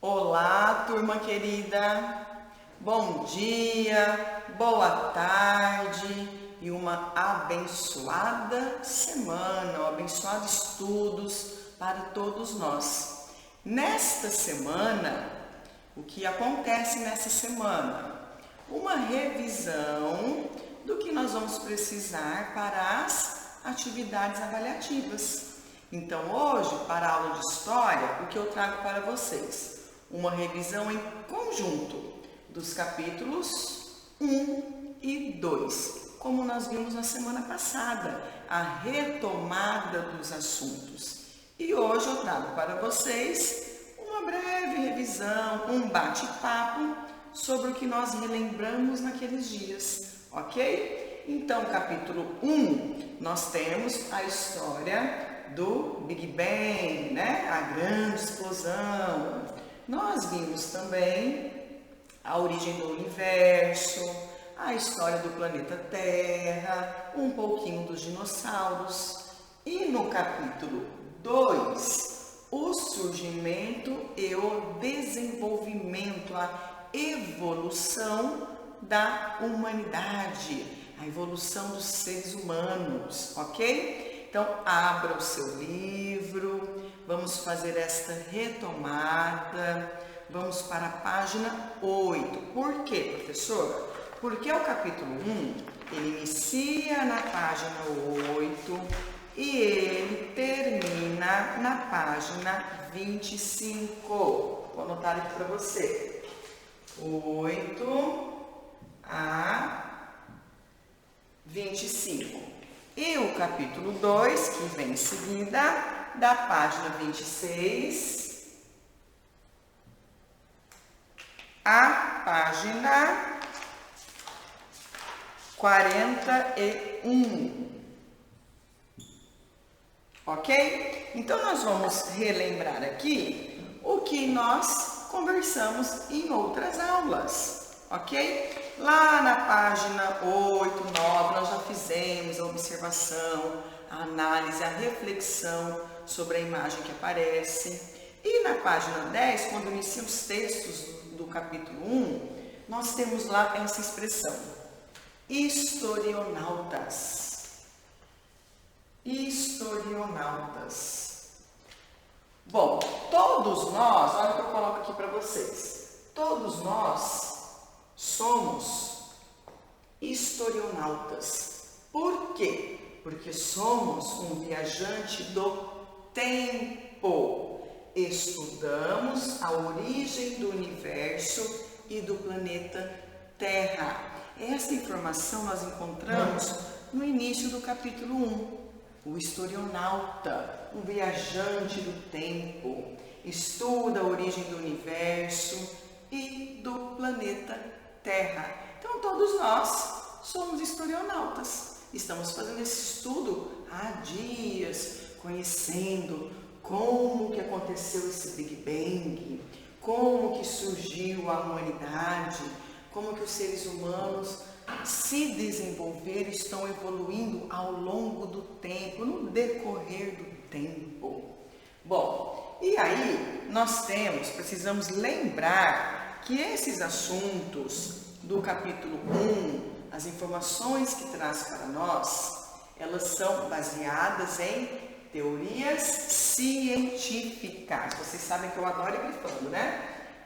Olá, turma querida! Bom dia, boa tarde e uma abençoada semana, abençoados estudos para todos nós. Nesta semana, o que acontece nessa semana? Uma revisão do que nós vamos precisar para as atividades avaliativas. Então, hoje, para a aula de História, o que eu trago para vocês? Uma revisão em conjunto dos capítulos 1 e 2, como nós vimos na semana passada, a retomada dos assuntos. E hoje eu trago para vocês uma breve revisão, um bate-papo sobre o que nós relembramos naqueles dias, ok? Então, capítulo 1, nós temos a história do Big Bang, né? A grande explosão. Nós vimos também a origem do universo, a história do planeta Terra, um pouquinho dos dinossauros. E no capítulo 2, o surgimento e o desenvolvimento, a evolução da humanidade, a evolução dos seres humanos, ok? Então, abra o seu livro, vamos fazer esta retomada, vamos para a página 8. Por quê, professora? Porque o capítulo 1, ele inicia na página 8 e ele termina na página 25. Vou anotar aqui para você. 8 a 25. E o capítulo 2, que vem em seguida, da página 26 à página 41. Ok? Então, nós vamos relembrar aqui o que nós conversamos em outras aulas, ok? Lá na página 8, 9, nós já fizemos a observação, a análise, a reflexão sobre a imagem que aparece. E na página 10, quando inicia os textos do capítulo 1, nós temos lá essa expressão: historionautas. Historionautas. Bom, todos nós, olha o que eu coloco aqui para vocês, todos nós somos historionautas. Por quê? Porque somos um viajante do tempo. Estudamos a origem do universo e do planeta Terra. Essa informação nós encontramos no início do capítulo 1. O historionauta, um viajante do tempo, estuda a origem do universo e do planeta Terra. Então, todos nós somos historionautas. Estamos fazendo esse estudo há dias, conhecendo como que aconteceu esse Big Bang, como que surgiu a humanidade, como que os seres humanos se desenvolveram, estão evoluindo ao longo do tempo, no decorrer do tempo. Bom, e aí nós precisamos lembrar que esses assuntos do capítulo 1, as informações que traz para nós, elas são baseadas em teorias científicas. Vocês sabem que eu adoro ir grifando, né?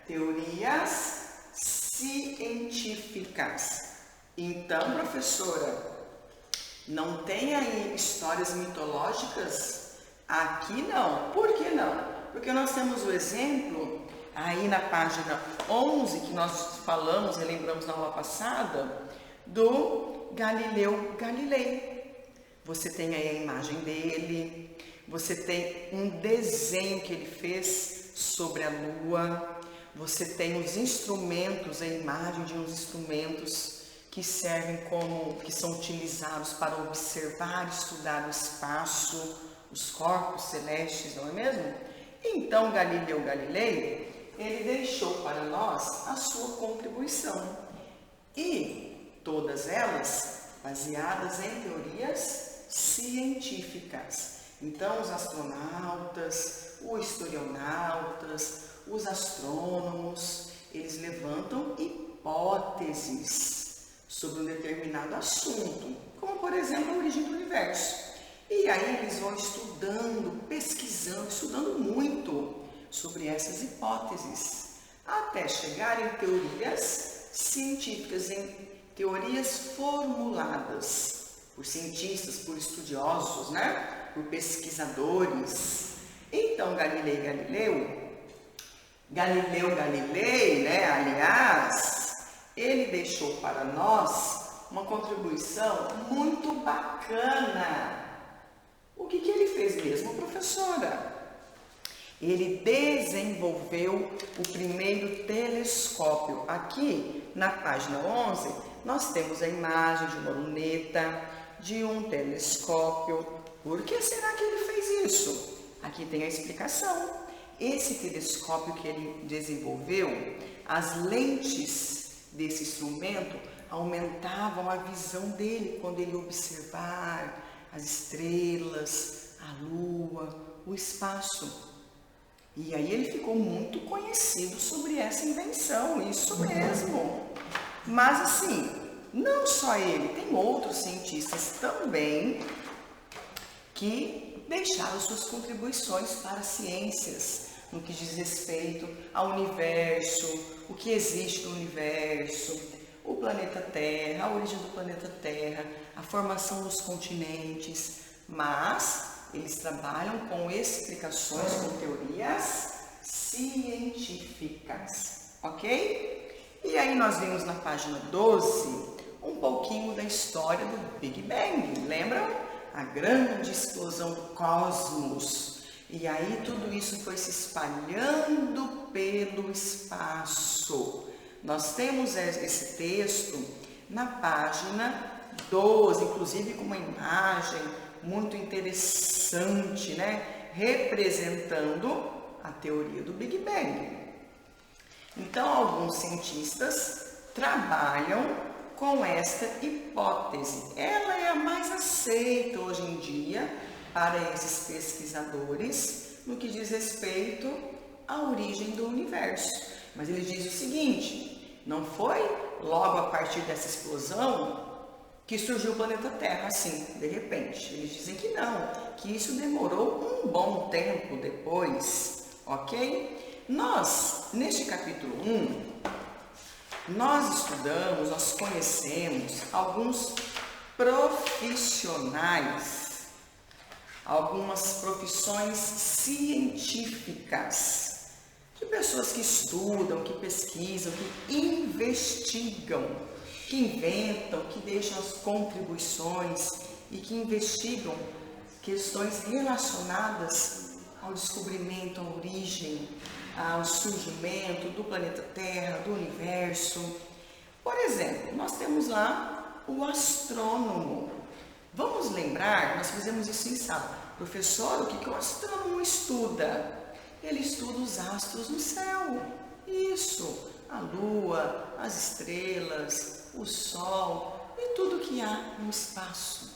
Teorias científicas. Então, professora, não tem aí histórias mitológicas? Aqui não. Por que não? Porque nós temos o exemplo aí na página 11, que nós falamos e lembramos na aula passada, do Galileu Galilei. Você tem aí a imagem dele, você tem um desenho que ele fez sobre a Lua, você tem os instrumentos, a imagem de uns instrumentos que servem que são utilizados para observar e estudar o espaço, os corpos celestes, não é mesmo? Então, Galileu Galilei, ele deixou para nós a sua contribuição. E todas elas baseadas em teorias científicas. Então, os astronautas, os historionautas, os astrônomos, eles levantam hipóteses sobre um determinado assunto, como por exemplo a origem do universo. E aí eles vão estudando, pesquisando, estudando muito sobre essas hipóteses, até chegar em teorias científicas, em teorias formuladas por cientistas, por estudiosos, né? Por pesquisadores. Então Galilei, né? Aliás, ele deixou para nós uma contribuição muito bacana. O que ele fez mesmo, professora? Ele desenvolveu o primeiro telescópio. Aqui na página 11, nós temos a imagem de uma luneta, de um telescópio. Por que será que ele fez isso? Aqui tem a explicação. Esse telescópio que ele desenvolveu, as lentes desse instrumento aumentavam a visão dele quando ele observar as estrelas, a lua, o espaço. E aí ele ficou muito conhecido sobre essa invenção, isso mesmo. Mas assim, não só ele, tem outros cientistas também que deixaram suas contribuições para as ciências, no que diz respeito ao universo, o que existe no universo, o planeta Terra, a origem do planeta Terra, a formação dos continentes, mas eles trabalham com explicações, com teorias científicas, ok? E aí nós vimos na página 12 um pouquinho da história do Big Bang, lembram? A grande explosão do cosmos. E aí tudo isso foi se espalhando pelo espaço. Nós temos esse texto na página 12, inclusive com uma imagem muito interessante, né? Representando a teoria do Big Bang. Então, alguns cientistas trabalham com esta hipótese. Ela é a mais aceita hoje em dia para esses pesquisadores no que diz respeito à origem do universo. Mas ele diz o seguinte: não foi logo a partir dessa explosão que surgiu o planeta Terra, assim, de repente. Eles dizem que não, que isso demorou um bom tempo depois, ok? Nós, neste capítulo 1, nós estudamos, nós conhecemos alguns profissionais, algumas profissões científicas, de pessoas que estudam, que pesquisam, que investigam, que inventam, que deixam as contribuições e que investigam questões relacionadas ao descobrimento, à origem, ao surgimento do planeta Terra, do universo. Por exemplo, nós temos lá o astrônomo. Vamos lembrar, nós fizemos isso em sala. Professor, o que o astrônomo estuda? Ele estuda os astros no céu. Isso, a lua, as estrelas, o sol e tudo que há no espaço.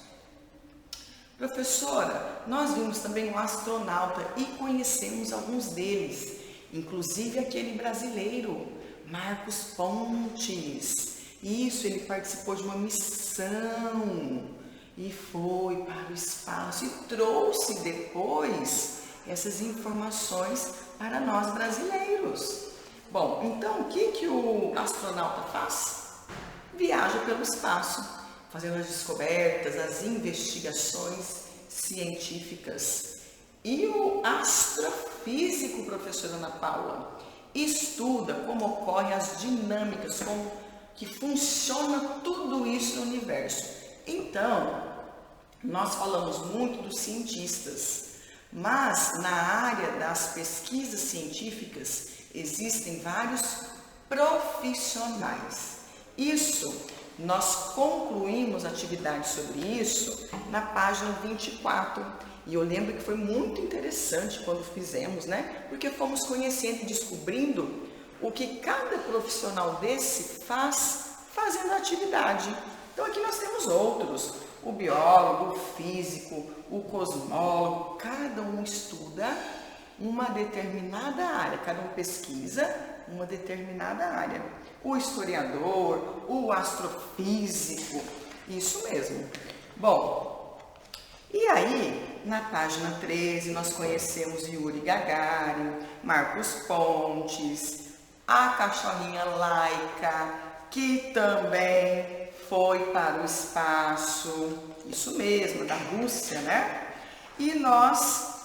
Professora, nós vimos também um astronauta e conhecemos alguns deles, inclusive aquele brasileiro, Marcos Pontes. Isso, ele participou de uma missão e foi para o espaço e trouxe depois essas informações para nós brasileiros. Bom, então o que o astronauta faz? Viaja pelo espaço, fazendo as descobertas, as investigações científicas. E o astrofísico, professora Ana Paula, estuda como ocorrem as dinâmicas, como que funciona tudo isso no universo. Então, nós falamos muito dos cientistas, mas na área das pesquisas científicas existem vários profissionais. Isso, nós concluímos atividades sobre isso na página 24. E eu lembro que foi muito interessante quando fizemos, né? Porque fomos conhecendo e descobrindo o que cada profissional desse faz fazendo a atividade. Então aqui nós temos outros, o biólogo, o físico, o cosmólogo, cada um estuda uma determinada área, cada um pesquisa uma determinada área. O historiador, o astrofísico, isso mesmo. Bom, e aí, na página 13, nós conhecemos Yuri Gagarin, Marcos Pontes, a cachorrinha Laika, que também foi para o espaço, isso mesmo, da Rússia, né? E nós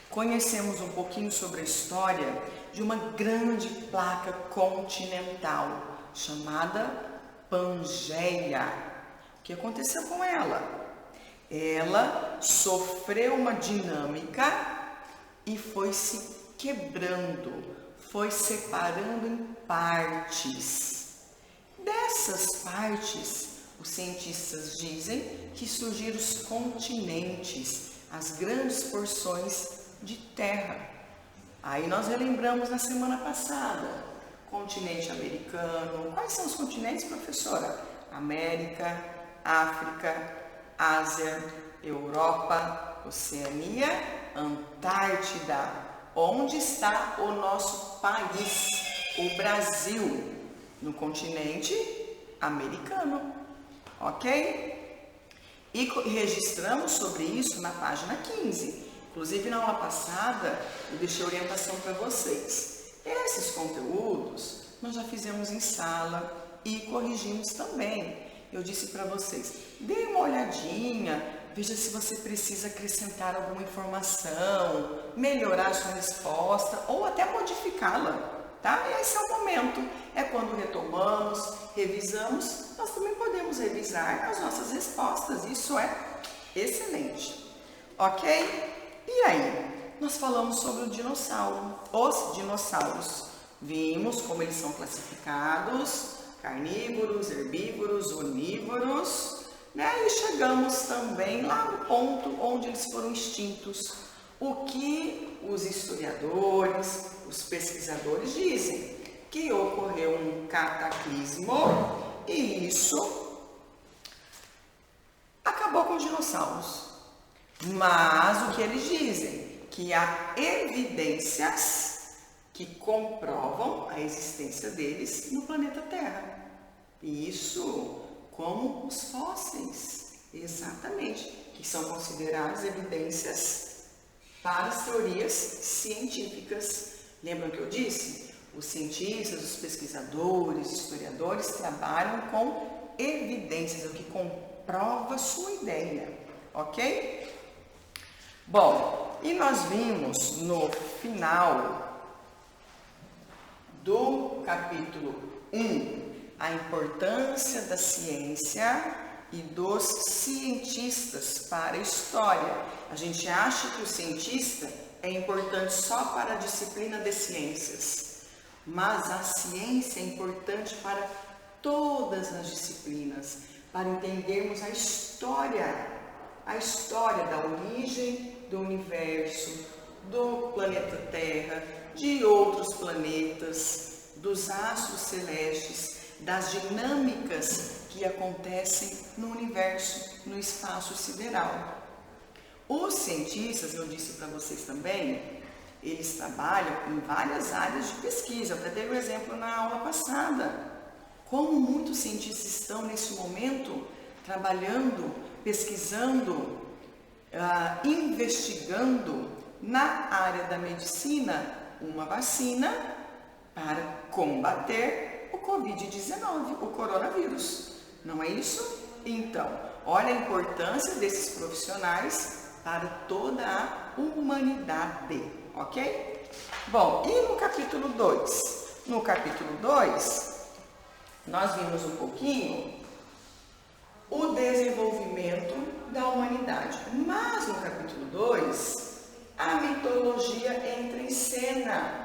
conhecemos um pouquinho sobre a história de uma grande placa continental chamada Pangeia. O que aconteceu com ela? Ela sofreu uma dinâmica e foi se quebrando, foi separando em partes. Dessas partes, os cientistas dizem que surgiram os continentes, as grandes porções de terra. Aí nós relembramos na semana passada, continente americano. Quais são os continentes, professora? América, África, Ásia, Europa, Oceania, Antártida. Onde está o nosso país, o Brasil? No continente americano, ok? E registramos sobre isso na página 15. Inclusive, na aula passada, eu deixei orientação para vocês. Esses conteúdos nós já fizemos em sala e corrigimos também. Eu disse para vocês, dê uma olhadinha, veja se você precisa acrescentar alguma informação, melhorar a sua resposta ou até modificá-la, tá? E esse é o momento, é quando retomamos, revisamos, nós também podemos revisar as nossas respostas, isso é excelente, ok? E aí, nós falamos sobre o dinossauro, os dinossauros, vimos como eles são classificados, carnívoros, herbívoros, onívoros, né? E chegamos também lá no ponto onde eles foram extintos. O que os historiadores, os pesquisadores dizem? Que ocorreu um cataclismo e isso acabou com os dinossauros. Mas o que eles dizem? Que há evidências que comprovam a existência deles no planeta Terra. Isso como os fósseis, exatamente, que são consideradas evidências para as teorias científicas. Lembram que eu disse? Os cientistas, os pesquisadores, os historiadores trabalham com evidências, o que comprova sua ideia, ok? Bom, e nós vimos no final do capítulo 1 a importância da ciência e dos cientistas para a história. A gente acha que o cientista é importante só para a disciplina de ciências, mas a ciência é importante para todas as disciplinas, para entendermos a história da origem do universo, do planeta Terra, de outros planetas, dos astros celestes, das dinâmicas que acontecem no universo, no espaço sideral. Os cientistas, eu disse para vocês também, eles trabalham em várias áreas de pesquisa. Eu até dei um exemplo na aula passada. Como muitos cientistas estão nesse momento trabalhando, pesquisando, investigando na área da medicina uma vacina para combater o Covid-19, o coronavírus. Não é isso? Então, olha a importância desses profissionais para toda a humanidade, ok? Bom, e no capítulo 2? No capítulo 2, nós vimos um pouquinho o desenvolvimento da humanidade. Mas no capítulo 2, a mitologia entra em cena.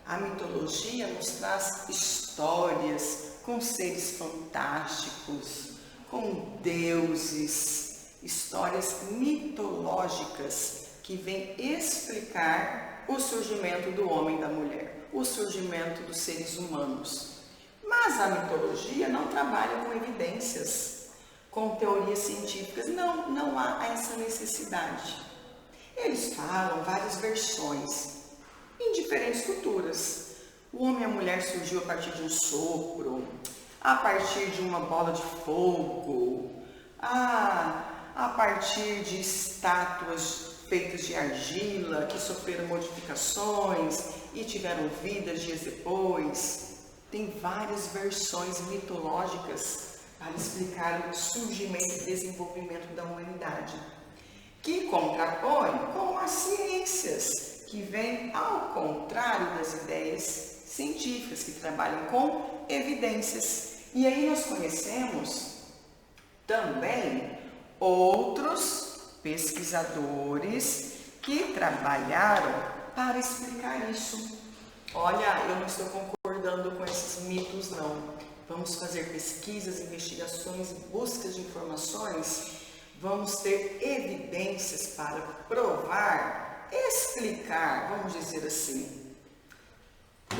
A mitologia nos traz histórias com seres fantásticos, com deuses, histórias mitológicas que vêm explicar o surgimento do homem e da mulher, o surgimento dos seres humanos. Mas a mitologia não trabalha com evidências, com teorias científicas, não há essa necessidade. eles falam várias versões em diferentes culturas. O homem e a mulher surgiu a partir de um sopro, a partir de uma bola de fogo, a partir de estátuas feitas de argila que sofreram modificações e tiveram vidas dias depois. Tem várias versões mitológicas para explicar o surgimento e desenvolvimento da humanidade, que contrapõe com as ciências, que vêm ao contrário das ideias científicas, que trabalham com evidências. E aí nós conhecemos também outros pesquisadores que trabalharam para explicar isso. Olha, eu não estou concordando com esses mitos, não. Vamos fazer pesquisas, investigações, buscas de informações. Vamos ter evidências para provar, explicar, vamos dizer assim,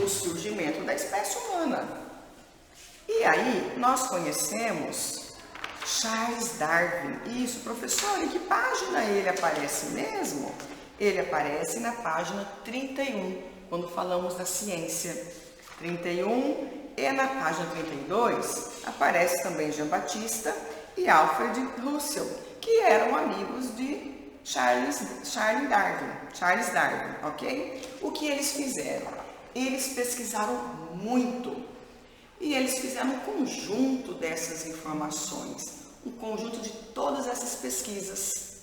o surgimento da espécie humana. E aí, nós conhecemos Charles Darwin. Isso, professor, em que página ele aparece mesmo? Ele aparece na página 31, quando falamos da ciência. 31 e na página 32 aparece também Jean Baptiste e Alfred Russel, que eram amigos de Charles Darwin, ok? O que eles fizeram? Eles pesquisaram muito e eles fizeram um conjunto dessas informações, um conjunto de todas essas pesquisas.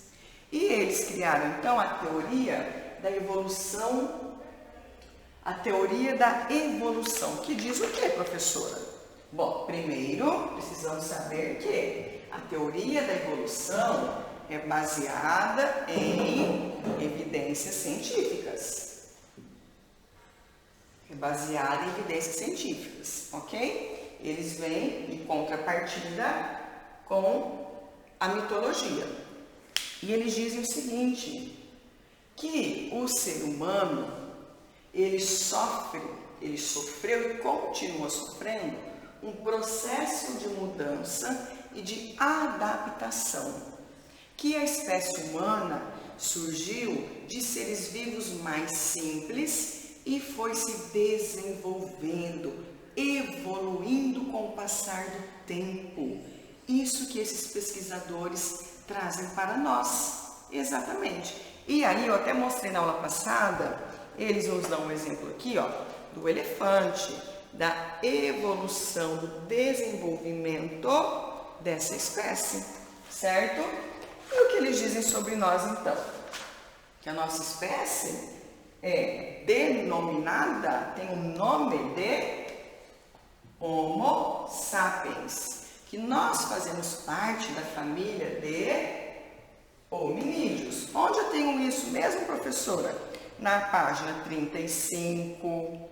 E eles criaram então a teoria da evolução, que diz o que, professora? Bom, primeiro precisamos saber que a teoria da evolução é baseada em evidências científicas. Ok? Eles vêm em contrapartida com a mitologia. E eles dizem o seguinte, que o ser humano, ele sofreu e continua sofrendo um processo de mudança e de adaptação, que a espécie humana surgiu de seres vivos mais simples e foi se desenvolvendo, evoluindo com o passar do tempo. Isso que esses pesquisadores trazem para nós, exatamente. E aí eu até mostrei na aula passada, eles nos dão um exemplo aqui, ó, do elefante, da evolução, do desenvolvimento dessa espécie, certo? E o que eles dizem sobre nós então? Que a nossa espécie é denominada, tem o nome de Homo sapiens, que nós fazemos parte da família de hominídeos. Onde eu tenho isso mesmo, professora? Na página 35,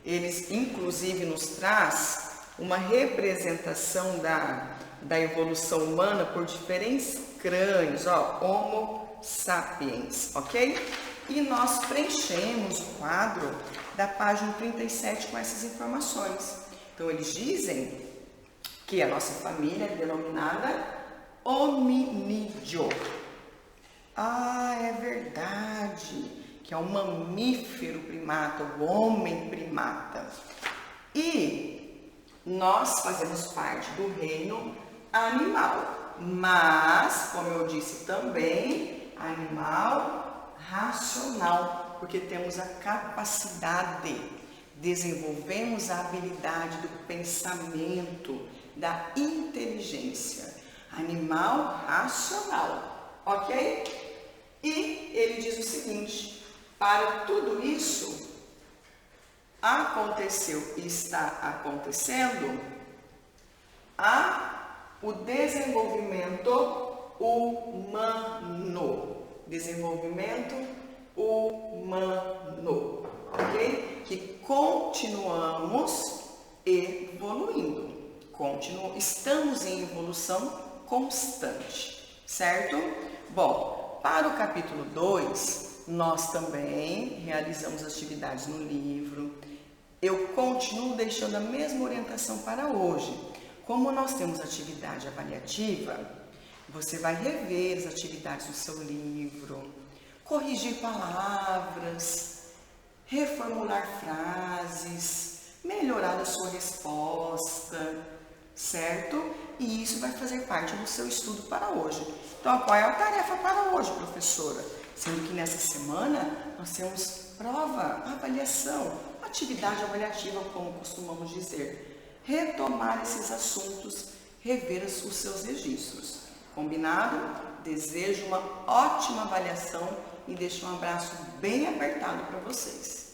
eles inclusive nos traz uma representação da evolução humana por diferentes crânios, ó, Homo sapiens, ok? E nós preenchemos o quadro da página 37 com essas informações. Então, eles dizem que a nossa família é denominada hominídeo. Ah, é verdade, que é um mamífero primata, o homem primata. E nós fazemos parte do reino animal, mas, como eu disse também, animal racional, porque temos a capacidade, desenvolvemos a habilidade do pensamento, da inteligência. Animal racional, ok? E ele diz o seguinte, para tudo isso aconteceu e está acontecendo o desenvolvimento humano. Desenvolvimento humano, ok? Que continuamos evoluindo. Estamos em evolução constante, certo? Bom, para o capítulo 2, nós também realizamos atividades no livro. Eu continuo deixando a mesma orientação para hoje. Como nós temos atividade avaliativa, você vai rever as atividades do seu livro, corrigir palavras, reformular frases, melhorar a sua resposta, certo? E isso vai fazer parte do seu estudo para hoje. Então, qual é a tarefa para hoje, professora? Sendo que nessa semana nós temos prova, avaliação, atividade avaliativa, como costumamos dizer. Retomar esses assuntos, rever os seus registros. Combinado? Desejo uma ótima avaliação e deixo um abraço bem apertado para vocês.